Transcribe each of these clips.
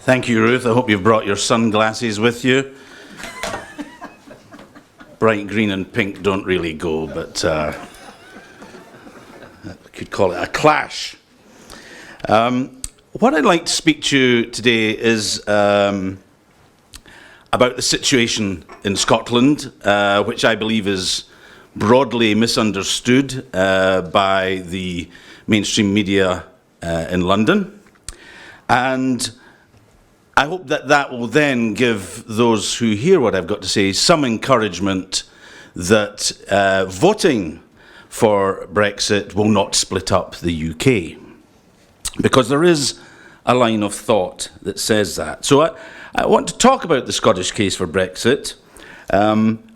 Thank you, Ruth. I hope you've brought your sunglasses with you. Bright green and pink don't really go, but I could call it a clash. What I'd like to speak to you today is about the situation in Scotland, which I believe is broadly misunderstood by the mainstream media in London. And I hope that that will then give those who hear what I've got to say some encouragement that voting for Brexit will not split up the UK. Because there is a line of thought that says that. So I want to talk about the Scottish case for Brexit.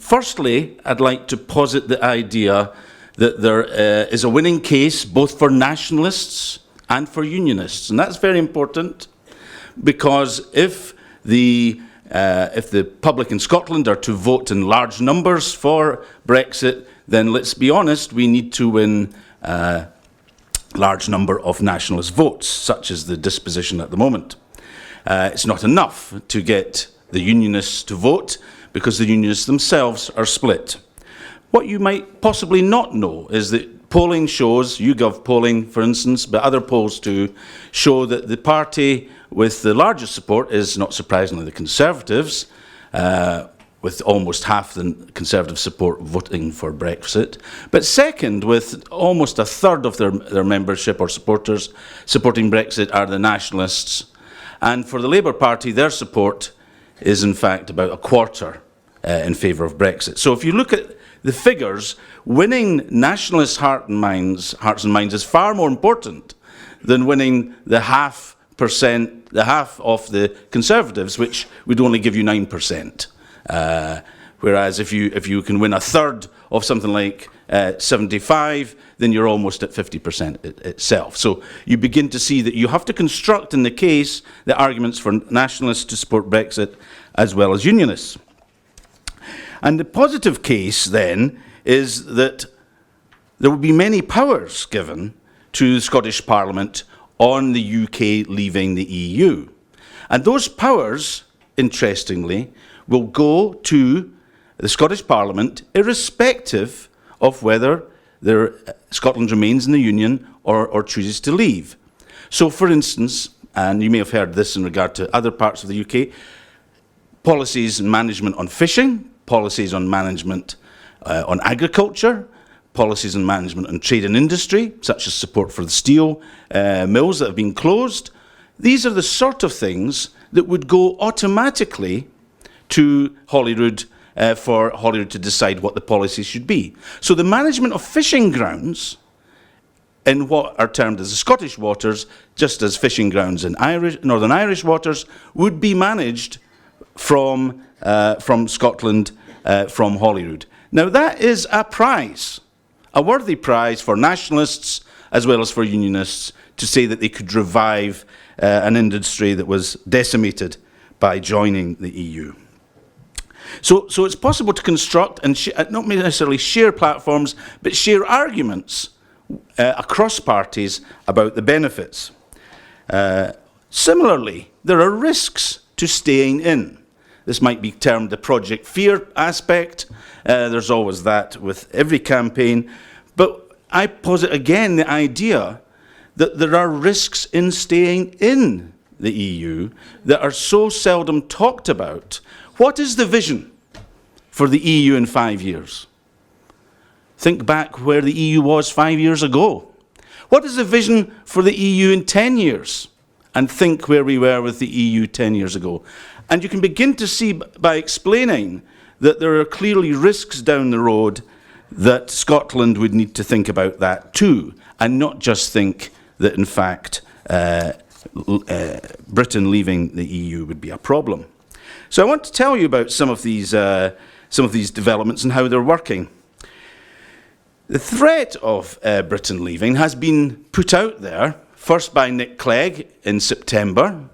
Firstly, I'd like to posit the idea that there is a winning case both for nationalists and for unionists. And that's very important. Because if the public in Scotland are to vote in large numbers for Brexit, then let's be honest, we need to win a large number of nationalist votes, such as the disposition at the moment. It's not enough to get the unionists to vote, because the unionists themselves are split. What you might possibly not know is that polling shows, YouGov polling for instance, but other polls too, show that the party with the largest support is, not surprisingly, the Conservatives, with almost half the Conservative support voting for Brexit. But second, with almost a third of their membership or supporters supporting Brexit, are the Nationalists. And for the Labour Party, their support is in fact about a quarter in favour of Brexit. So if you look at the figures, winning nationalist hearts and minds is far more important than winning the half of the Conservatives, which would only give you 9%. Whereas if you can win a third of something like 75, then you're almost at 50% itself. So you begin to see that you have to construct in the case the arguments for nationalists to support Brexit as well as unionists. And the positive case then is that there will be many powers given to the Scottish Parliament on the UK leaving the EU. And those powers, interestingly, will go to the Scottish Parliament irrespective of whether Scotland remains in the Union or chooses to leave. So, for instance, and you may have heard this in regard to other parts of the UK, policies and management on fishing, policies on management on agriculture, policies and management on trade and industry, such as support for the steel mills that have been closed. These are the sort of things that would go automatically to Holyrood for Holyrood to decide what the policy should be. So the management of fishing grounds in what are termed as the Scottish waters, just as fishing grounds in Northern Irish waters, would be managed from Scotland, from Holyrood. Now that is a prize. A worthy prize for nationalists as well as for unionists to say that they could revive an industry that was decimated by joining the EU. So it's possible to construct and not necessarily share platforms, but share arguments across parties about the benefits. Similarly, there are risks to staying in. This might be termed the project fear aspect. There's always that with every campaign. But I posit again the idea that there are risks in staying in the EU that are so seldom talked about. What is the vision for the EU in 5 years? Think back where the EU was 5 years ago. What is the vision for the EU in 10 years? And think where we were with the EU 10 years ago. And you can begin to see by explaining that there are clearly risks down the road that Scotland would need to think about that too, and not just think that in fact Britain leaving the EU would be a problem. So I want to tell you about some of these developments and how they're working. The threat of Britain leaving has been put out there, first by Nick Clegg in September,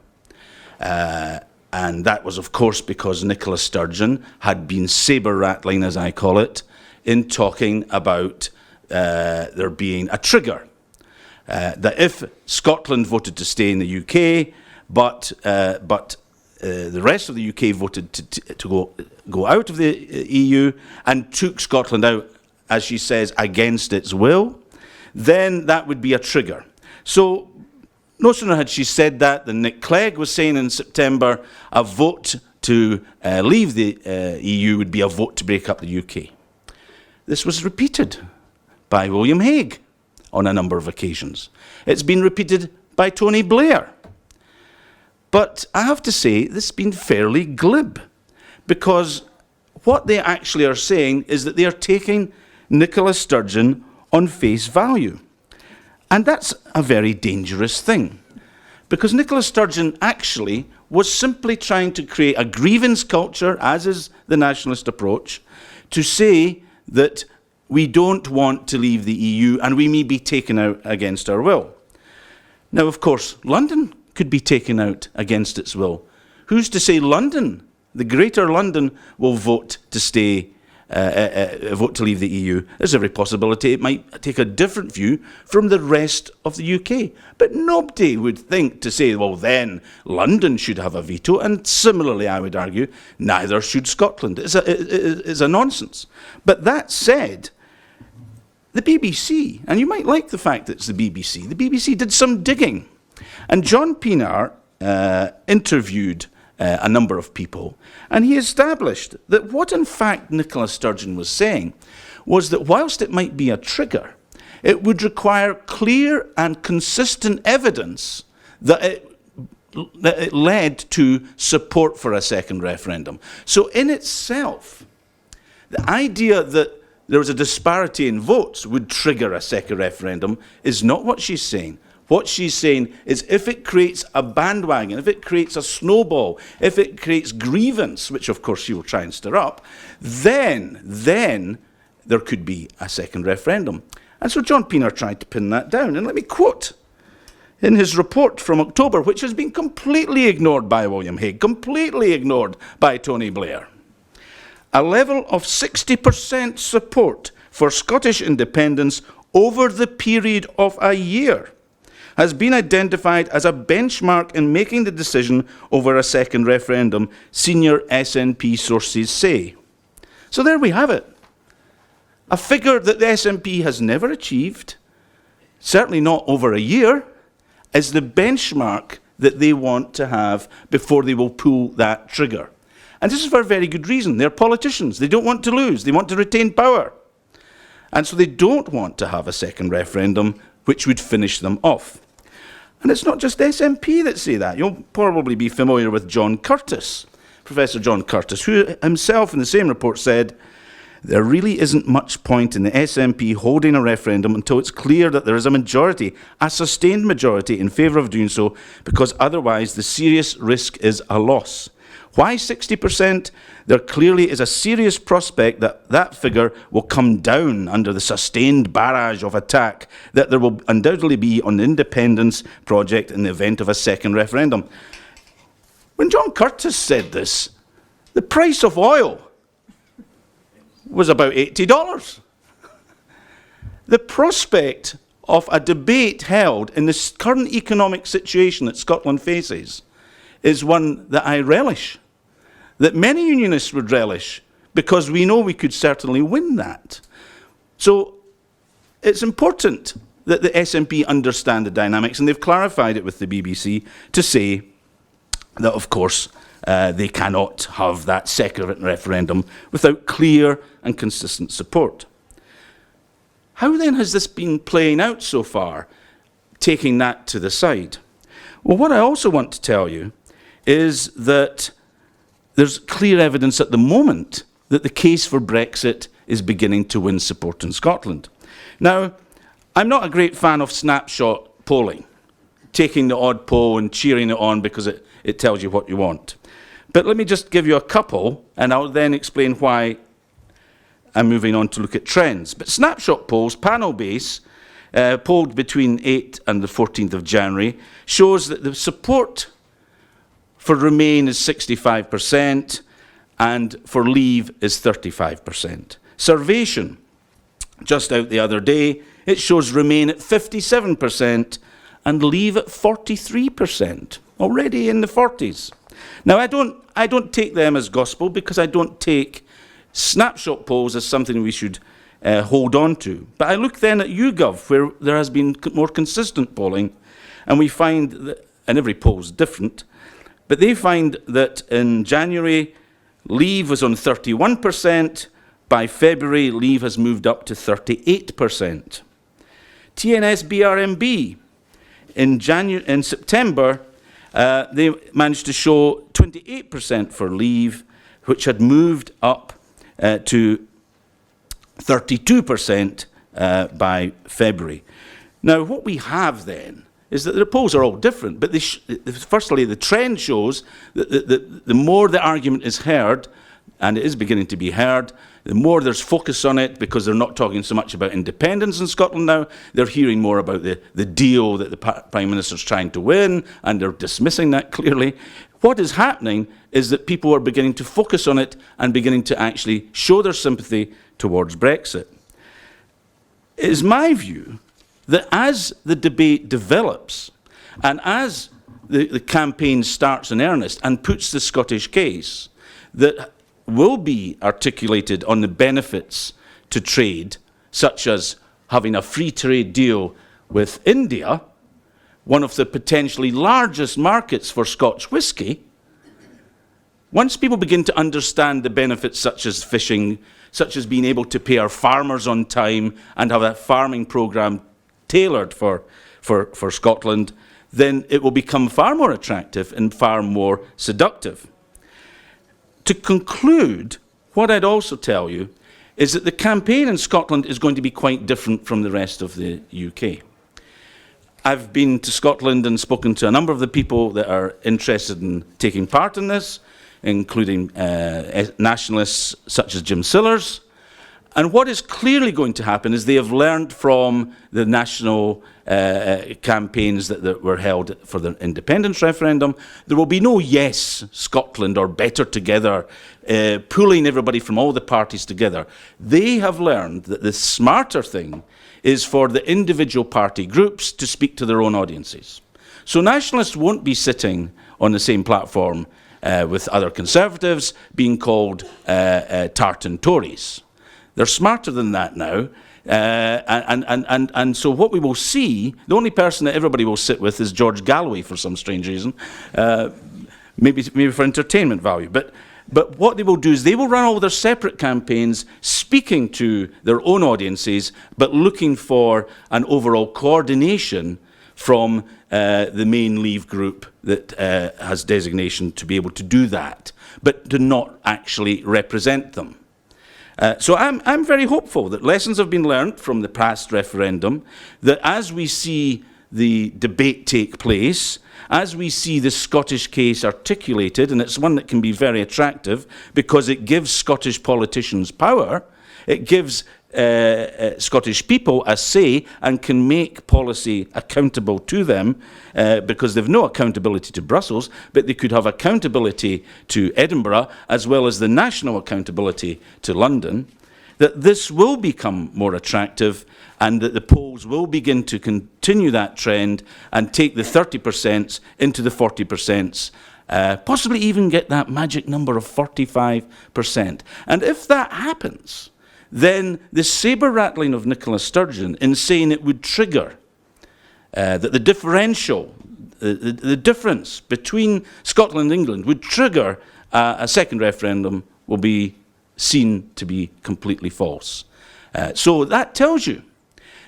and that was of course because Nicola Sturgeon had been sabre-rattling, as I call it, in talking about there being a trigger. That if Scotland voted to stay in the UK, but the rest of the UK voted to go out of the EU and took Scotland out, as she says, against its will, then that would be a trigger. So no sooner had she said that than Nick Clegg was saying in September a vote to leave the EU would be a vote to break up the UK. This was repeated by William Hague on a number of occasions. It's been repeated by Tony Blair. But I have to say, this has been fairly glib, because what they actually are saying is that they are taking Nicola Sturgeon on face value. And that's a very dangerous thing, because Nicola Sturgeon actually was simply trying to create a grievance culture, as is the nationalist approach, to say that we don't want to leave the EU and we may be taken out against our will. Now, of course, London could be taken out against its will. Who's to say London, the Greater London, will vote to stay, vote to leave the EU? There's every possibility it might take a different view from the rest of the UK. But nobody would think to say, well, then London should have a veto. And similarly, I would argue, neither should Scotland. It's a nonsense. But that said, the BBC, and you might like the fact that it's the BBC did some digging. And John Pienaar interviewed a number of people, and he established that what in fact Nicola Sturgeon was saying was that whilst it might be a trigger, it would require clear and consistent evidence that it led to support for a second referendum. So in itself, the idea that there was a disparity in votes would trigger a second referendum is not what she's saying. What she's saying is if it creates a bandwagon, if it creates a snowball, if it creates grievance, which of course she will try and stir up, then there could be a second referendum. And so John Pienaar tried to pin that down. And let me quote in his report from October, which has been completely ignored by William Hague, completely ignored by Tony Blair. A level of 60% support for Scottish independence over the period of a year has been identified as a benchmark in making the decision over a second referendum, senior SNP sources say. So there we have it. A figure that the SNP has never achieved, certainly not over a year, is the benchmark that they want to have before they will pull that trigger. And this is for a very good reason. They're politicians. They don't want to lose. They want to retain power. And so they don't want to have a second referendum which would finish them off. And it's not just SNP that say that. You'll probably be familiar with John Curtis, Professor John Curtis, who himself in the same report said, there really isn't much point in the SNP holding a referendum until it's clear that there is a majority, a sustained majority in favour of doing so, because otherwise the serious risk is a loss. Why 60%? There clearly is a serious prospect that that figure will come down under the sustained barrage of attack that there will undoubtedly be on the independence project in the event of a second referendum. When John Curtis said this, the price of oil was about $80. The prospect of a debate held in this current economic situation that Scotland faces is one that I relish, that many unionists would relish, because we know we could certainly win that. So it's important that the SNP understand the dynamics, and they've clarified it with the BBC to say that, of course, they cannot have that second referendum without clear and consistent support. How then has this been playing out so far, taking that to the side? Well, what I also want to tell you is that there's clear evidence at the moment that the case for Brexit is beginning to win support in Scotland. Now, I'm not a great fan of snapshot polling, taking the odd poll and cheering it on because it tells you what you want. But let me just give you a couple, and I'll then explain why I'm moving on to look at trends. But snapshot polls, panel base, polled between 8th and the 14th of January, shows that the support for Remain is 65%, and for Leave is 35%. Survation, just out the other day, it shows Remain at 57% and Leave at 43%. already in the 40s. Now, I don't take them as gospel, because I don't take snapshot polls as something we should hold on to. But I look then at YouGov, where there has been more consistent polling, and we find that, and every poll is different, but they find that in January, Leave was on 31%. By February, Leave has moved up to 38%. TNS-BRMB, in September, they managed to show 28% for Leave, which had moved up to 32% by February. Now, what we have then is that the polls are all different, but firstly, the trend shows that the more the argument is heard, and it is beginning to be heard, the more there's focus on it, because they're not talking so much about independence in Scotland now. They're hearing more about the deal that the Prime Minister's trying to win, and they're dismissing that clearly. What is happening is that people are beginning to focus on it and beginning to actually show their sympathy towards Brexit. It is my view that as the debate develops, and as the campaign starts in earnest and puts the Scottish case, that will be articulated on the benefits to trade, such as having a free trade deal with India, one of the potentially largest markets for Scotch whisky. Once people begin to understand the benefits such as fishing, such as being able to pay our farmers on time and have a farming programme tailored for Scotland, then it will become far more attractive and far more seductive. To conclude, what I'd also tell you is that the campaign in Scotland is going to be quite different from the rest of the UK. I've been to Scotland and spoken to a number of the people that are interested in taking part in this, including nationalists such as Jim Sillars. And what is clearly going to happen is they have learned from the national campaigns that were held for the independence referendum. There will be no Yes Scotland or Better Together, pulling everybody from all the parties together. They have learned that the smarter thing is for the individual party groups to speak to their own audiences. So nationalists won't be sitting on the same platform with other Conservatives being called tartan Tories. They're smarter than that now. And so what we will see, the only person that everybody will sit with is George Galloway for some strange reason, maybe for entertainment value. But what they will do is they will run all their separate campaigns, speaking to their own audiences, but looking for an overall coordination from the main Leave group that has designation to be able to do that, but to not actually represent them. So I'm very hopeful that lessons have been learned from the past referendum, that as we see the debate take place, as we see the Scottish case articulated, and it's one that can be very attractive because it gives Scottish politicians power, it gives Scottish people a say and can make policy accountable to them because they've no accountability to Brussels, but they could have accountability to Edinburgh as well as the national accountability to London, that this will become more attractive and that the polls will begin to continue that trend and take the 30% into the 40%, possibly even get that magic number of 45%. And if that happens, then the sabre-rattling of Nicola Sturgeon in saying it would trigger that the differential, the difference between Scotland and England would trigger a second referendum will be seen to be completely false. So that tells you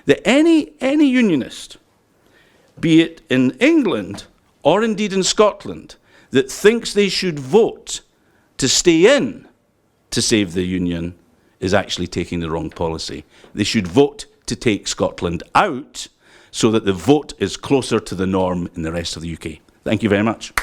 that any unionist, be it in England or indeed in Scotland, that thinks they should vote to stay in to save the union is actually taking the wrong policy. They should vote to take Scotland out so that the vote is closer to the norm in the rest of the UK. Thank you very much.